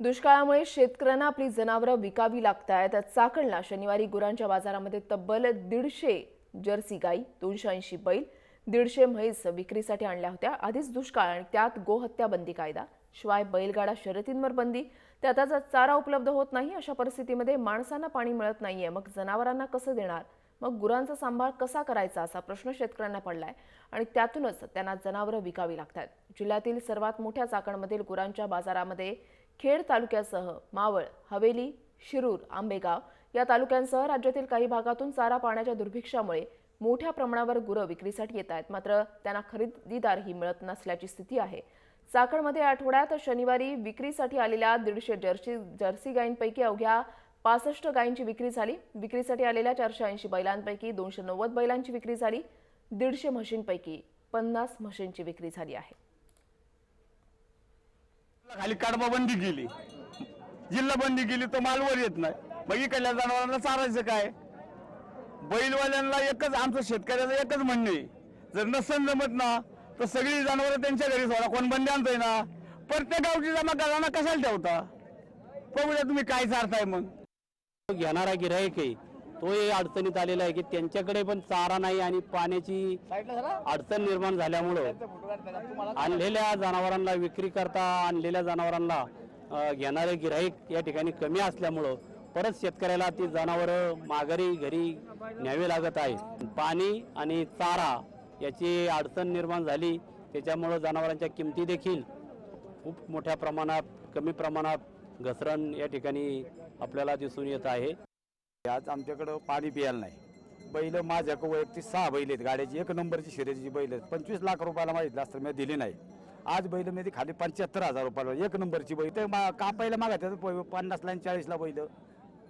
दुष्काळामुळे शेतकऱ्यांना आपली जनावरं विकावी लागतायत। चाकणला शनिवारी गुरांच्या बाजारामध्ये तब्बल 150 जर्सी गाई, 280 बैल, 150 म्हैस विक्रीसाठी आणल्या होत्या। आधीच दुष्काळ आणि त्यात गोहत्या बंदी कायदा, शिवाय बैलगाडा शर्यतींवर बंदी, त्यातच चारा उपलब्ध होत नाही। अशा परिस्थितीमध्ये माणसांना पाणी मिळत नाहीये, मग जनावरांना कसं देणार? मग गुरांचा सांभाळ कसा करायचा असा प्रश्न शेतकऱ्यांना पडलाय आणि त्यातूनच त्यांना जनावरं विकावी लागतात। जिल्ह्यातील सर्वात मोठ्या चाकणमधील गुरांच्या बाजारामध्ये खेड तालुक्यासह मावळ, हवेली, शिरूर, आंबेगाव या तालुक्यांसह राज्यातील काही भागातून चारा पाण्याच्या दुर्भिक्षामुळे मोठ्या प्रमाणावर गुरं विक्रीसाठी येत आहेत, मात्र त्यांना खरेदीदारही मिळत नसल्याची स्थिती आहे। चाकणमध्ये आठवड्यात शनिवारी विक्रीसाठी आलेल्या 150 जर्सी गायींपैकी अवघ्या 65 गायींची विक्री झाली। विक्रीसाठी आलेल्या 480 बैलांपैकी 290 बैलांची विक्री झाली। 150 म्हशींपैकी 50 म्हशींची विक्री झाली आहे। खाली कडबा बंदी केली, जिल्हा बंदी केली, तो मालवर येत नाही। मग इकडल्या जनावरांना चारायचं काय? बैलवाल्यांना एकच, आमचं शेतकऱ्याचं एकच म्हणणं आहे, जर नसन जमत ना तर सगळी जनावरं त्यांच्या घरी सोडा। कोण बंदी आणतोय ना, प्रत्येक गावची जमा करायला कशाला ठेवता? बघूया तुम्ही काय चारताय। मग घेणारा गिऱ्हाईक आहे तोही अडचणीत आलेला आहे की त्यांच्याकडे पण चारा नाही आणि पाण्याची अडचण निर्माण झाल्यामुळं आणलेल्या जनावरांना विक्री करता आणलेल्या जनावरांना घेणारे गिऱ्हाईक या ठिकाणी कमी असल्यामुळं परत शेतकऱ्याला ती जनावरं माघारी घरी न्यावी लागत आहे। पाणी आणि चारा याची अडचण निर्माण झाली, त्याच्यामुळं जनावरांच्या किमती देखील खूप मोठ्या प्रमाणात, कमी प्रमाणात घसरण या ठिकाणी आपल्याला दिसून येत आहे। आज आमच्याकडं पाणी प्यायला नाही। बैल माझ्याकडे वैयक्तिक 6 बैल आहेत, गाड्याची 1 नंबरची शर्यतीची बैल आहेत। 25 लाख रुपयाला मागितलं असतं, मी दिली नाही। आज बैल मी खाली 75,000 रुपयाला 1 नंबरची बैल, तर कापायला मागायचं 50 ला 40 ला बैल,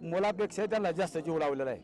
मुलापेक्षा त्याला जास्त जीव लावलेला आहे।